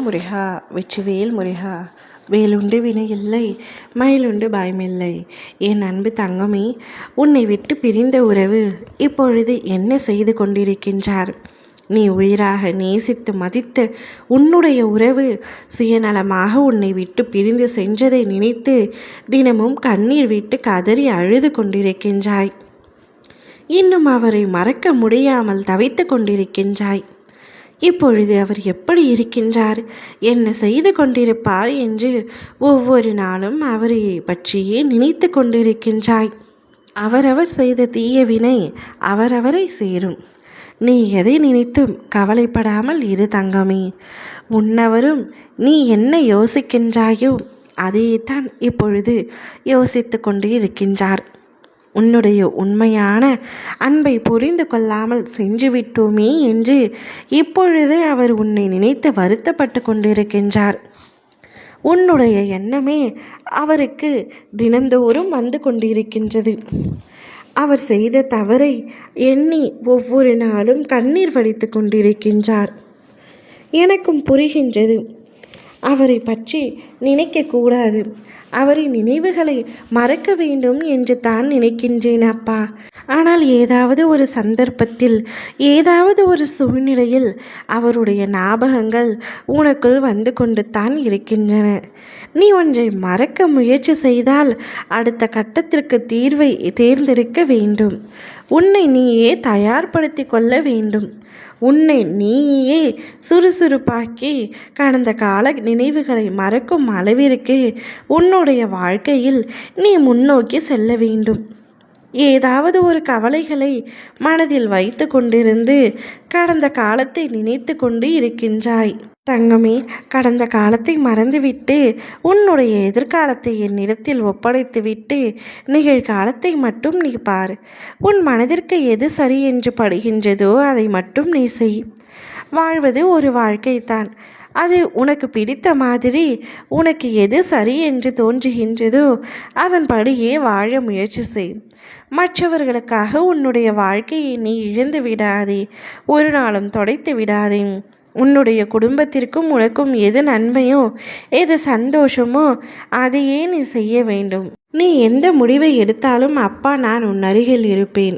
முருகா வெற்றிவேல் முருகா. வேலுண்டு வினையில்லை, மயிலுண்டு பயமில்லை. என் அன்பு தங்கமே, உன்னை விட்டு பிரிந்த உறவு இப்பொழுது என்ன செய்து கொண்டிருக்கின்றார்? நீ உயிராக நேசித்து மதித்த உன்னுடைய உறவு சுயநலமாக உன்னை விட்டு பிரிந்து சென்றதை நினைத்து தினமும் கண்ணீர் விட்டு கதறி அழுது கொண்டிருக்கின்றாய். இன்னும் அவரை மறக்க முடியாமல் தவித்து கொண்டிருக்கின்றாய். இப்பொழுது அவர் எப்படி இருக்கின்றார், என்ன செய்து கொண்டிருப்பார் என்று ஒவ்வொரு நாளும் அவரை பற்றியே நினைத்து கொண்டிருக்கின்றாய். அவரவர் செய்த தீய வினை அவரவரை சேரும். நீ எதை நினைத்தும் கவலைப்படாமல் இரு தங்கமே. உன்னவரும் நீ என்ன யோசிக்கின்றாயோ அதைத்தான் இப்பொழுது யோசித்து கொண்டு இருக்கின்றார். உன்னுடைய உண்மையான அன்பை புரிந்து கொள்ளாமல் செஞ்சுவிட்டோமே என்று இப்பொழுது அவர் உன்னை நினைத்து வருத்தப்பட்டு கொண்டிருக்கின்றார். உன்னுடைய எண்ணமே அவருக்கு தினந்தோறும் வந்து கொண்டிருக்கின்றது. அவர் செய்த தவறை எண்ணி ஒவ்வொரு நாளும் கண்ணீர் வடித்து கொண்டிருக்கின்றார். எனக்கும் புரிகின்றது. அவரை பற்றி நினைக்கக்கூடாது, அவரின் நினைவுகளை மறக்க வேண்டும் என்று தான் நினைக்கின்றேன் அப்பா. ஆனால் ஏதாவது ஒரு சந்தர்ப்பத்தில், ஏதாவது ஒரு சூழ்நிலையில் அவருடைய ஞாபகங்கள் உனக்குள் வந்து கொண்டு தான் இருக்கின்றன. நீ ஒன்றை மறக்க முயற்சி செய்தால் அடுத்த கட்டத்திற்கு தீர்வை தேர்ந்தெடுக்க வேண்டும். உன்னை நீயே தயார்படுத்தி கொள்ள வேண்டும். உன்னை நீயே சுறுசுறுப்பாக்கி கடந்த கால நினைவுகளை மறக்கும் அளவிற்கு உன்னுடைய வாழ்க்கையில் நீ முன்னோக்கி செல்ல வேண்டும். ஏதாவது ஒரு கவலைகளை மனதில் வைத்து கொண்டிருந்து கடந்த காலத்தை நினைத்து கொண்டு இருக்கின்றாய். தங்கமே, கடந்த காலத்தை மறந்துவிட்டு உன்னுடைய எதிர்காலத்தை என்னிடத்தில் ஒப்படைத்துவிட்டு நிகழ்காலத்தை மட்டும் நீ பார். உன் மனதிற்கு எது சரி என்று படுகின்றதோ அதை மட்டும் நீ செய். வாழ்வது ஒரு வாழ்க்கைத்தான். அது உனக்கு பிடித்த மாதிரி உனக்கு எது சரி என்று தோன்றுகின்றதோ அதன்படியே வாழ முயற்சி செய். மற்றவர்களுக்காக உன்னுடைய வாழ்க்கையை நீ இழந்து விடாதே, ஒரு நாளும் தொலைத்து விடாதே. உன்னுடைய குடும்பத்திற்கும் உனக்கும் எது நன்மையோ எது சந்தோஷமோ அதையே நீ செய்ய வேண்டும். நீ எந்த முடிவை எடுத்தாலும் அப்பா நான் உன் அருகில் இருப்பேன்.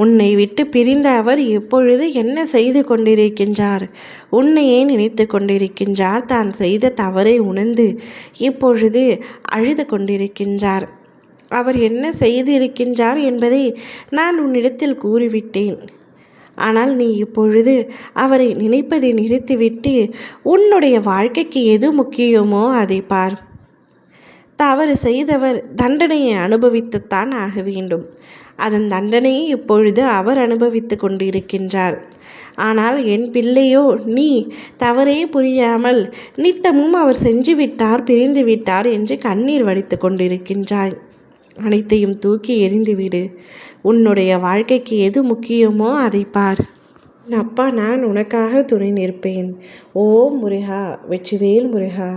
உன்னை விட்டு பிரிந்த அவர் எப்பொழுது என்ன செய்து கொண்டிருக்கின்றார்? உன்னையே நினைத்து கொண்டிருக்கின்றார். தான் செய்த தவறை உணர்ந்து இப்பொழுது அழுது கொண்டிருக்கின்றார். அவர் என்ன செய்திருக்கின்றார் என்பதை நான் உன்னிடத்தில் கூறிவிட்டேன். ஆனால் நீ இப்பொழுது அவரை நினைப்பதை நிறுத்திவிட்டு உன்னுடைய வாழ்க்கைக்கு எது முக்கியமோ அதை பார். தவறு செய்தவர் தண்டனையை அனுபவித்துத்தான் ஆக வேண்டும். அதன் தண்டனையை இப்பொழுது அவர் அனுபவித்து கொண்டிருக்கின்றார். ஆனால் என் பிள்ளையோ நீ தவறே புரியாமல் நித்தமும் அவர் செஞ்சு விட்டார், பிரிந்து விட்டார் என்று கண்ணீர் வடித்து கொண்டிருக்கின்றாய். அனைத்தையும் தூக்கி எறிந்துவிடு. உன்னுடைய வாழ்க்கைக்கு எது முக்கியமோ அதை பார். அப்பா நான் உனக்காக துணை நிற்பேன். ஓ முருகா வெற்றிவேல் முருகா.